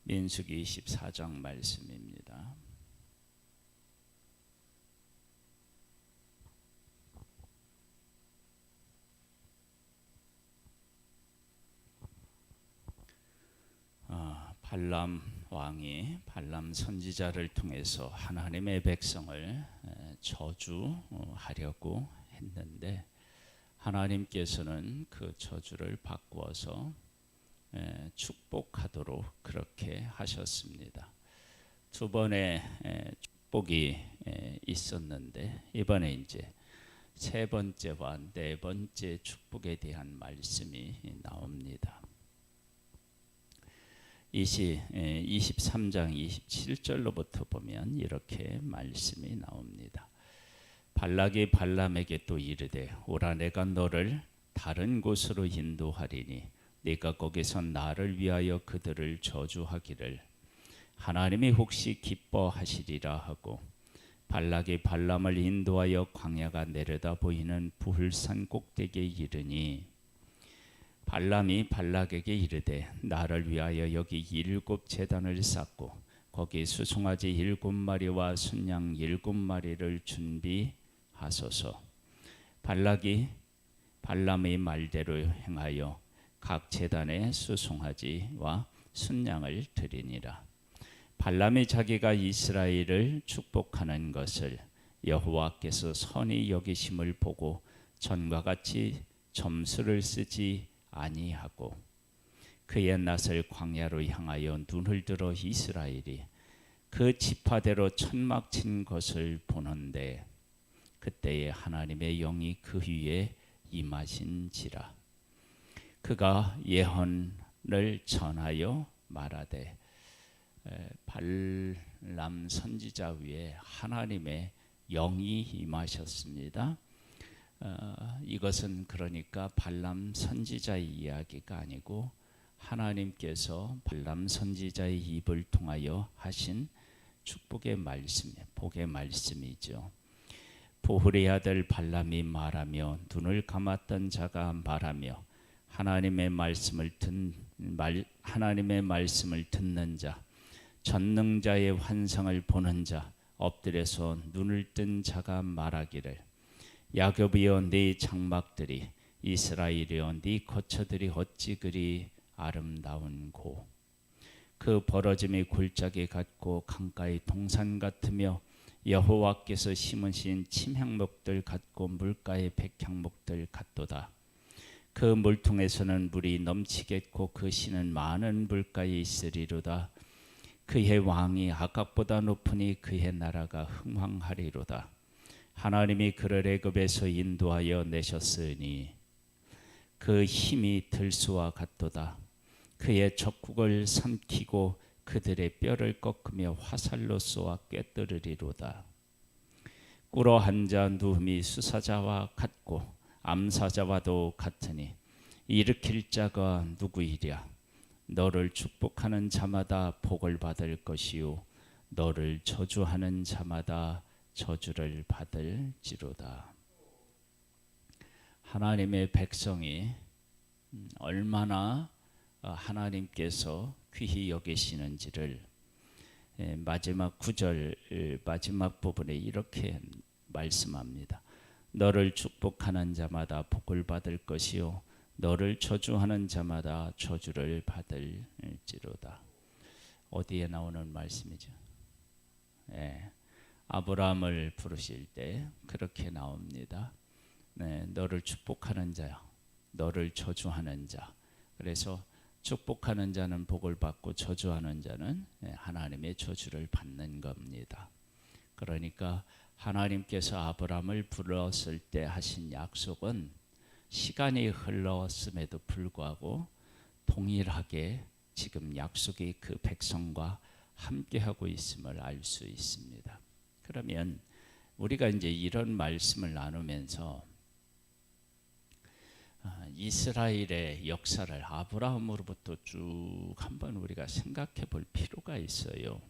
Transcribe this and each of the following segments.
민수기 24장 말씀입니다. 발람 왕이 발람 선지자를 통해서 하나님의 백성을 저주하려고 했는데 하나님께서는 그 저주를 바꾸어서 축복하도록 그렇게 하셨습니다. 두 번의 축복이 있었는데 이번에 이제 세 번째와 네 번째 축복에 대한 말씀이 나옵니다. 23장 27절로부터 보면 이렇게 말씀이 나옵니다. 발락이 발람에게 또 이르되 오라 내가 너를 다른 곳으로 인도하리니 네가 거기서 나를 위하여 그들을 저주하기를 하나님이 혹시 기뻐하시리라 하고 발락이 발람을 인도하여 광야가 내려다 보이는 부울산 꼭대기에 이르니 발람이 발락에게 이르되 나를 위하여 여기 7 제단을 쌓고 거기 수송아지 7마리와 순양 7마리를 준비하소서. 발락이 발람의 말대로 행하여 각 제단에 수송아지와 순양을 드리니라. 발람이 자기가 이스라엘을 축복하는 것을 여호와께서 선히 여기심을 보고 전과 같이 점수를 쓰지 아니하고 그의 낯을 광야로 향하여 눈을 들어 이스라엘이 그 지파대로 천막 친 것을 보는데 그때에 하나님의 영이 그 위에 임하신지라. 그가 예언을 전하여 말하되 발람 선지자 위에 하나님의 영이 임하셨습니다. 이것은 그러니까 발람 선지자의 이야기가 아니고 하나님께서 발람 선지자의 입을 통하여 하신 축복의 말씀, 복의 말씀이죠. 보홀의 아들 발람이 말하며 눈을 감았던 자가 말하며 하나님의 말씀을 듣는 자, 전능자의 환상을 보는 자, 엎드려서 눈을 뜬 자가 말하기를 야곱이여 네 장막들이 이스라엘이여 네 거처들이 어찌 그리 아름다운고 그 벌어짐이 골짜기 같고 강가의 동산 같으며 여호와께서 심으신 침향목들 같고 물가의 백향목들 같도다. 그 물통에서는 물이 넘치겠고 그 씨는 많은 물가에 있으리로다. 그의 왕이 아각보다 높으니 그의 나라가 흥왕하리로다. 하나님이 그를 애굽에서 인도하여 내셨으니 그 힘이 들소와 같도다. 그의 적국을 삼키고 그들의 뼈를 꺾으며 화살로 쏘아 꿰뚫으리로다. 꿇어 앉아 누움이 수사자와 같고 암사자와도 같으니 일으킬 자가 누구이랴. 너를 축복하는 자마다 복을 받을 것이요 너를 저주하는 자마다 저주를 받을지로다. 하나님의 백성이 얼마나 하나님께서 귀히 여기시는지를 마지막 구절 마지막 부분에 이렇게 말씀합니다. 너를 축복하는 자마다 복을 받을 것이요 너를 저주하는 자마다 저주를 받을지로다. 어디에 나오는 말씀이죠? 아브라함을 부르실 때 그렇게 나옵니다. 너를 축복하는 자야, 너를 저주하는 자. 그래서 축복하는 자는 복을 받고 저주하는 자는 하나님의 저주를 받는 겁니다. 그러니까 하나님께서 아브라함을 불렀을 때 하신 약속은 시간이 흘렀음에도 불구하고 동일하게 지금 약속이 그 백성과 함께하고 있음을 알 수 있습니다. 그러면 우리가 이제 이런 말씀을 나누면서 이스라엘의 역사를 아브라함으로부터 쭉 한번 우리가 생각해 볼 필요가 있어요.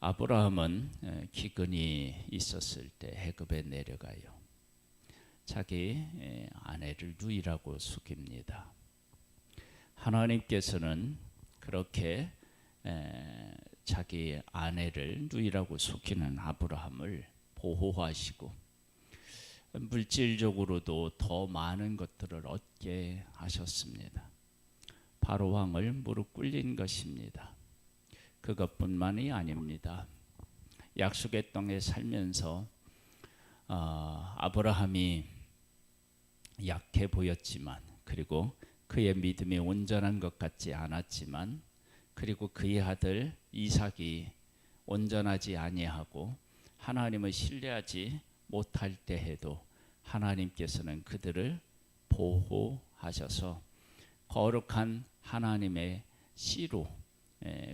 아브라함은 기근이 있었을 때 애굽에 내려가요. 자기 아내를 누이라고 속입니다. 하나님께서는 그렇게 자기 아내를 누이라고 속이는 아브라함을 보호하시고 물질적으로도 더 많은 것들을 얻게 하셨습니다. 바로 왕을 무릎 꿇린 것입니다. 그것뿐만이 아닙니다. 약속의 땅에 살면서 아브라함이 약해 보였지만, 그리고 그의 믿음이 온전한 것 같지 않았지만, 그리고 그의 아들 이삭이 온전하지 아니하고 하나님을 신뢰하지 못할 때에도 하나님께서는 그들을 보호하셔서 거룩한 하나님의 씨로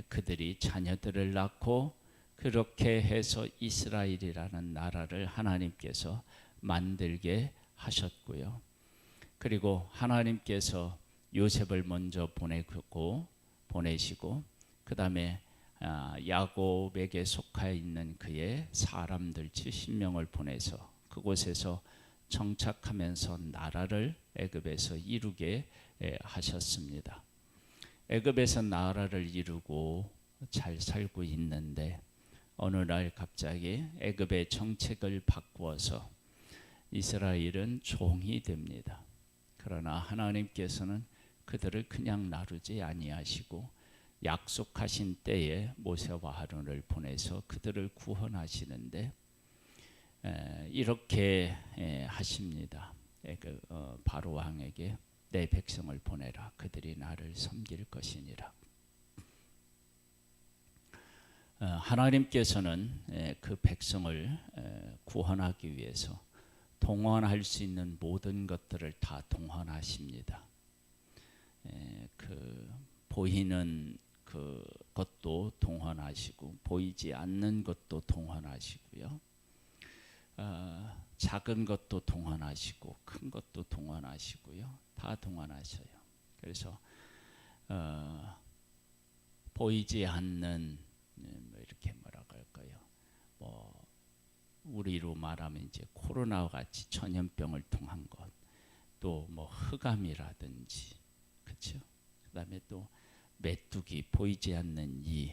그들이 자녀들을 낳고, 그렇게 해서 이스라엘이라는 나라를 하나님께서 만들게 하셨고요. 그리고 하나님께서 요셉을 먼저 보내시고 그 다음에 야곱에게 속하여 있는 그의 사람들 70명을 보내서 그곳에서 정착하면서 나라를 애굽에서 이루게 하셨습니다. 애굽에서 나라를 이루고 잘 살고 있는데 어느 날 갑자기 애굽의 정책을 바꾸어서 이스라엘은 종이 됩니다. 그러나 하나님께서는 그들을 그냥 놔두지 아니하시고 약속하신 때에 모세와 아론을 보내서 그들을 구원하시는데 이렇게 하십니다. 바로 왕에게 내 백성을 보내라. 그들이 나를 섬길 것이니라. 하나님께서는 그 백성을 구원하기 위해서 동원할 수 있는 모든 것들을 다 동원하십니다. 그 보이는 그 것도 동원하시고 보이지 않는 것도 동원하시고요. 작은 것도 동원하시고 큰 것도 동원하시고요. 다 동원하셔요. 그래서 보이지 않는 이렇게 뭐라고 할까요? 우리로 말하면 이제 코로나와 같이 전염병을 통한 것, 또 흑암이라든지, 그렇죠? 그다음에 또 메뚜기, 보이지 않는 이,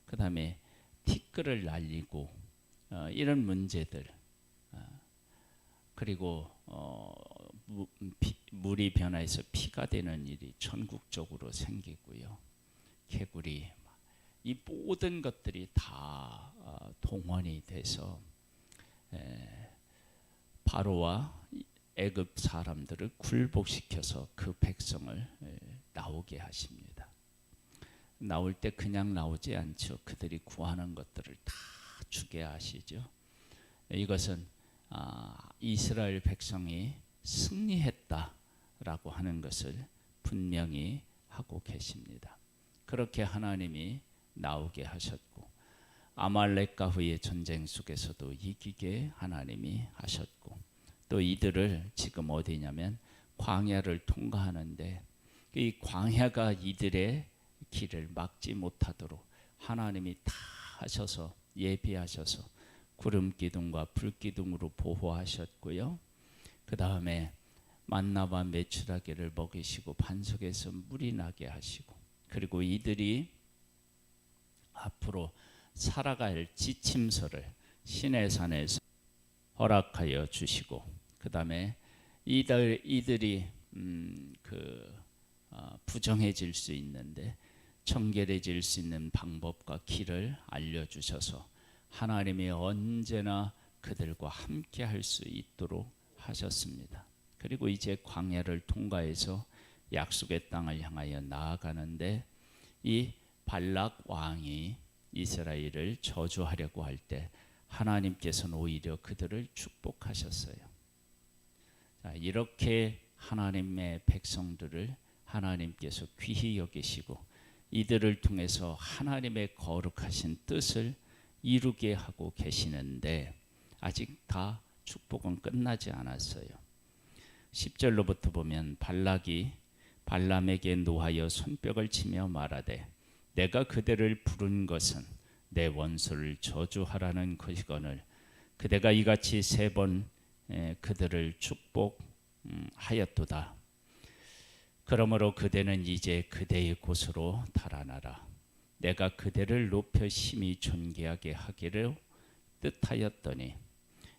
그다음에 티끌을 날리고 이런 문제들, 그리고 물이 변화해서 피가 되는 일이 전국적으로 생기고요. 개구리, 이 모든 것들이 다 동원이 돼서 바로와 애굽 사람들을 굴복시켜서 그 백성을 나오게 하십니다. 나올 때 그냥 나오지 않죠. 그들이 구하는 것들을 다 주게 하시죠. 이것은 이스라엘 백성이 승리했다라고 하는 것을 분명히 하고 계십니다. 그렇게 하나님이 나오게 하셨고, 아말렉과의 전쟁 속에서도 이기게 하나님이 하셨고, 또 이들을 지금 어디냐면 광야를 통과하는데 이 광야가 이들의 길을 막지 못하도록 하나님이 다 하셔서 예비하셔서 구름 기둥과 불 기둥으로 보호하셨고요. 그 다음에 만나와 메추라기를 먹이시고 반석에서 물이 나게 하시고, 그리고 이들이 앞으로 살아갈 지침서를 시내산에서 허락하여 주시고, 그 다음에 이들이 부정해질 수 있는데 청결해질 수 있는 방법과 길을 알려주셔서 하나님이 언제나 그들과 함께 할 수 있도록 하셨습니다. 그리고 이제 광야를 통과해서 약속의 땅을 향하여 나아가는데, 이 발락 왕이 이스라엘을 저주하려고 할 때 하나님께서는 오히려 그들을 축복하셨어요. 자, 이렇게 하나님의 백성들을 하나님께서 귀히 여기시고 이들을 통해서 하나님의 거룩하신 뜻을 이루게 하고 계시는데, 아직 다 축복은 끝나지 않았어요. 10절로부터 보면 발락이 발람에게 노하여 손뼉을 치며 말하되 내가 그대를 부른 것은 내 원수를 저주하라는 것이거늘 그대가 이같이 3번 그들을 축복하였도다. 그러므로 그대는 이제 그대의 곳으로 달아나라. 내가 그대를 높여 심히 존귀하게 하기를 뜻하였더니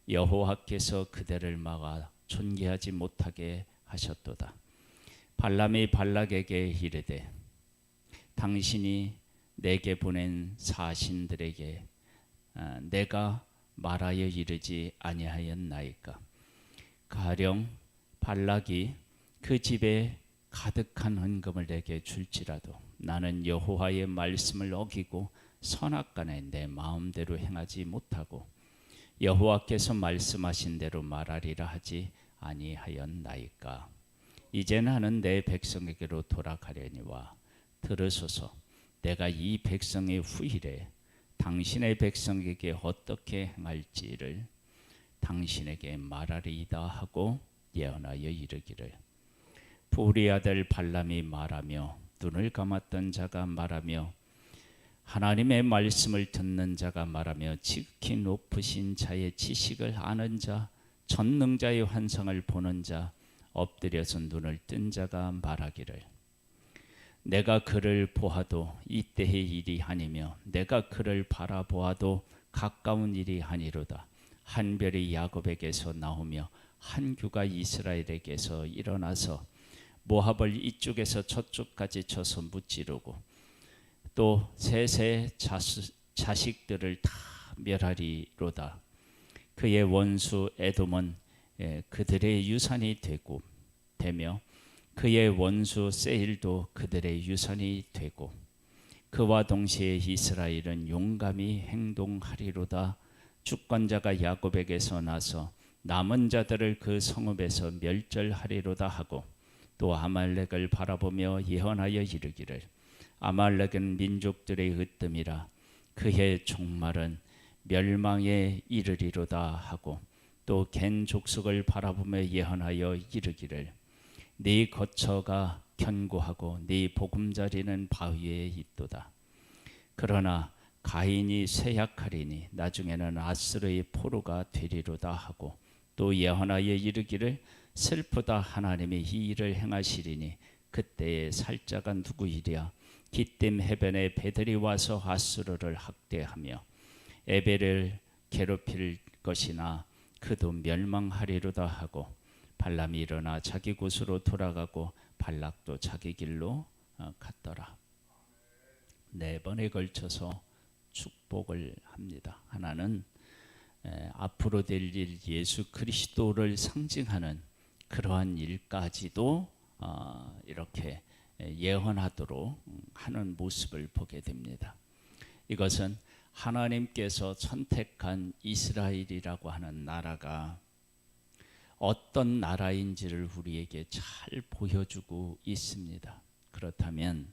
여호와께서 그대를 막아 존귀하지 못하게 하셨도다. 발람이 발락에게 이르되 당신이 내게 보낸 사신들에게 내가 말하여 이르지 아니하였나이까. 가령 발락이 그 집에 가득한 헌금을 내게 줄지라도 나는 여호와의 말씀을 어기고 선악간에 내 마음대로 행하지 못하고 여호와께서 말씀하신 대로 말하리라 하지 아니하였나이까. 이제 나는 내 백성에게로 돌아가려니와 들으소서. 내가 이 백성의 후일에 당신의 백성에게 어떻게 행할지를 당신에게 말하리이다 하고 예언하여 이르기를, 부리 아들 발람이 말하며 눈을 감았던 자가 말하며 하나님의 말씀을 듣는 자가 말하며 지극히 높으신 자의 지식을 아는 자, 전능자의 환상을 보는 자, 엎드려서 눈을 뜬 자가 말하기를, 내가 그를 보아도 이때의 일이 아니며 내가 그를 바라보아도 가까운 일이 아니로다. 한 별이 야곱에게서 나오며 한 규가 이스라엘에게서 일어나서 모압을 이쪽에서 저쪽까지 쳐서 무찌르고 또 셋의 자식들을 다 멸하리로다. 그의 원수 에돔은 그들의 유산이 되며 그의 원수 세일도 그들의 유산이 되고 그와 동시에 이스라엘은 용감히 행동하리로다. 주권자가 야곱에게서 나서 남은 자들을 그 성읍에서 멸절하리로다 하고 또 아말렉을 바라보며 예언하여 이르기를, 아말렉은 민족들의 으뜸이라 그의 종말은 멸망에 이르리로다 하고 또 겐 족속을 바라보며 예언하여 이르기를, 네 거처가 견고하고 네 보금자리는 바위에 있도다. 그러나 가인이 쇠약하리니 나중에는 아스르의 포로가 되리로다 하고 또 예언하여 이르기를, 슬프다 하나님이 이 일을 행하시리니 그때에 살자가 누구이랴. 기띔 해변에 배들이 와서 아수르를 학대하며 에벨을 괴롭힐 것이나 그도 멸망하리로다 하고 발람이 일어나 자기 곳으로 돌아가고 발락도 자기 길로 갔더라. 4번에 걸쳐서 축복을 합니다. 하나는 앞으로 될 일 예수 그리스도를 상징하는 그러한 일까지도 이렇게 예언하도록 하는 모습을 보게 됩니다. 이것은 하나님께서 선택한 이스라엘이라고 하는 나라가 어떤 나라인지를 우리에게 잘 보여주고 있습니다. 그렇다면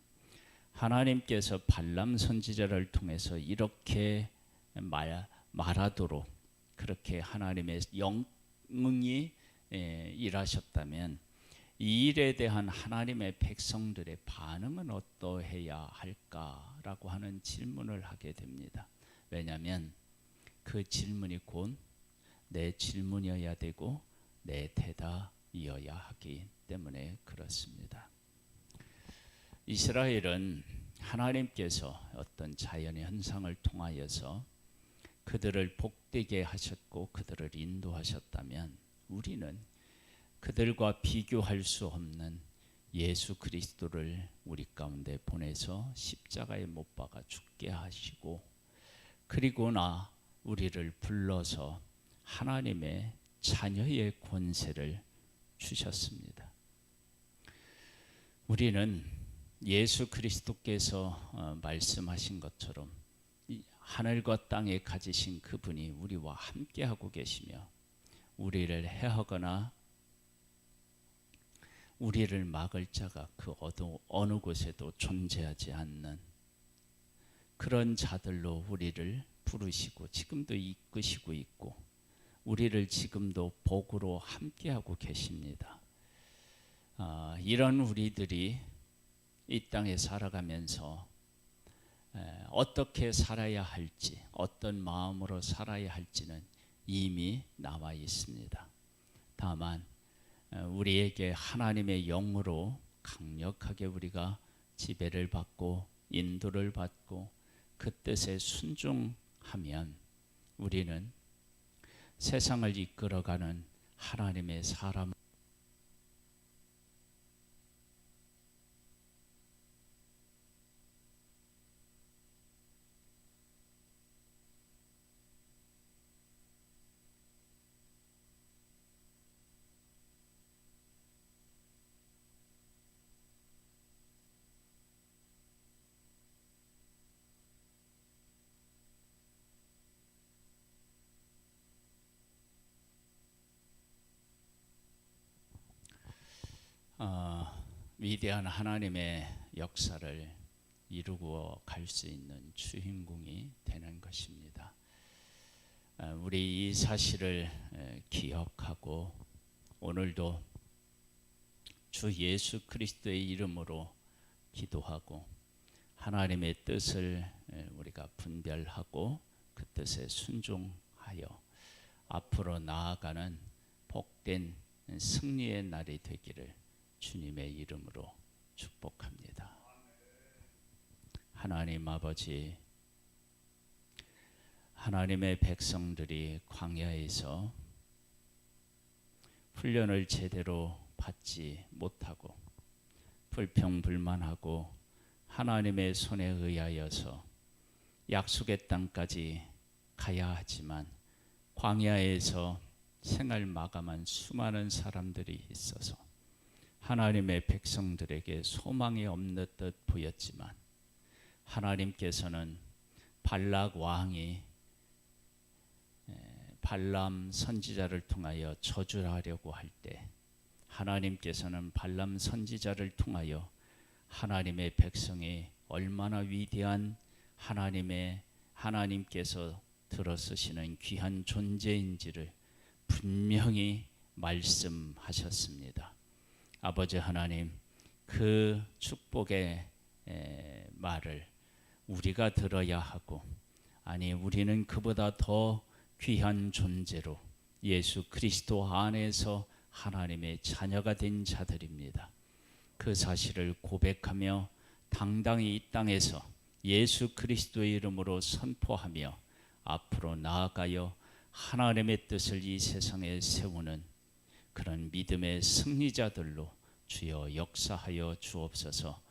하나님께서 발람 선지자를 통해서 이렇게 말하도록 그렇게 하나님의 영능이 일하셨다면 이 일에 대한 하나님의 백성들의 반응은 어떠해야 할까라고 하는 질문을 하게 됩니다. 왜냐하면 그 질문이 곧 내 질문이어야 되고 내 대답이어야 하기 때문에 그렇습니다. 이스라엘은 하나님께서 어떤 자연의 현상을 통하여서 그들을 복되게 하셨고 그들을 인도하셨다면 우리는 그들과 비교할 수 없는 예수 그리스도를 우리 가운데 보내서 십자가에 못 박아 죽게 하시고 그리고나 우리를 불러서 하나님의 자녀의 권세를 주셨습니다. 우리는 예수 그리스도께서 말씀하신 것처럼 하늘과 땅에 가지신 그분이 우리와 함께하고 계시며 우리를 해하거나 우리를 막을 자가 그 어느 곳에도 존재하지 않는 그런 자들로 우리를 부르시고 지금도 이끄시고 있고 우리를 지금도 복으로 함께하고 계십니다. 이런 우리들이 이 땅에 살아가면서 어떻게 살아야 할지 어떤 마음으로 살아야 할지는 이미 나와 있습니다. 다만 우리에게 하나님의 영으로 강력하게 우리가 지배를 받고 인도를 받고 그 뜻에 순종하면 우리는 세상을 이끌어가는 하나님의 사람 위대한 하나님의 역사를 이루고 갈 수 있는 주인공이 되는 것입니다. 우리 이 사실을 기억하고 오늘도 주 예수 그리스도의 이름으로 기도하고 하나님의 뜻을 우리가 분별하고 그 뜻에 순종하여 앞으로 나아가는 복된 승리의 날이 되기를 주님의 이름으로 축복합니다. 하나님 아버지, 하나님의 백성들이 광야에서 훈련을 제대로 받지 못하고 불평불만하고 하나님의 손에 의하여서 약속의 땅까지 가야 하지만 광야에서 생을 마감한 수많은 사람들이 있어서 하나님의 백성들에게 소망이 없는 듯 보였지만 하나님께서는 발락 왕이 발람 선지자를 통하여 저주하려고 할 때 하나님께서는 발람 선지자를 통하여 하나님의 백성이 얼마나 위대한 하나님께서 들어서시는 귀한 존재인지를 분명히 말씀하셨습니다. 아버지 하나님, 그 축복의 말을 우리가 들어야 하고, 아니 우리는 그보다 더 귀한 존재로 예수 그리스도 안에서 하나님의 자녀가 된 자들입니다. 그 사실을 고백하며 당당히 이 땅에서 예수 그리스도의 이름으로 선포하며 앞으로 나아가여 하나님의 뜻을 이 세상에 세우는 그런 믿음의 승리자들로 주여 역사하여 주옵소서.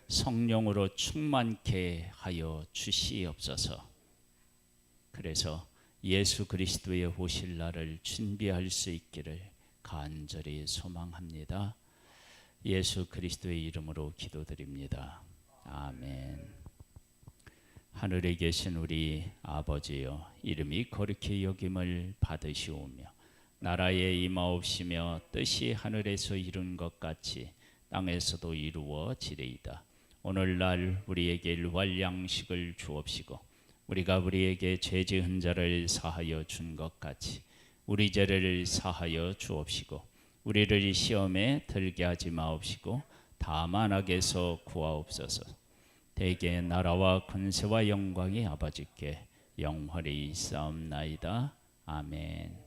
성령으로 충만케 하여 주시옵소서. 그래서 예수 그리스도의 오실 날을 준비할 수 있기를 간절히 소망합니다. 예수 그리스도의 이름으로 기도드립니다. 아멘. 하늘에 계신 우리 아버지여, 이름이 거룩히 여김을 받으시오며 나라에 임하옵시며 뜻이 하늘에서 이룬 것 같이 땅에서도 이루어지리이다. 오늘날 우리에게 일할 양식을 주옵시고 우리가 우리에게 죄 지은 자를 사하여 준 것 같이 우리 죄를 사하여 주옵시고 우리를 시험에 들게 하지 마옵시고 다만 악에서 구하옵소서. 대개 나라와 권세와 영광이 아버지께 영원히 있사옵나이다. 아멘.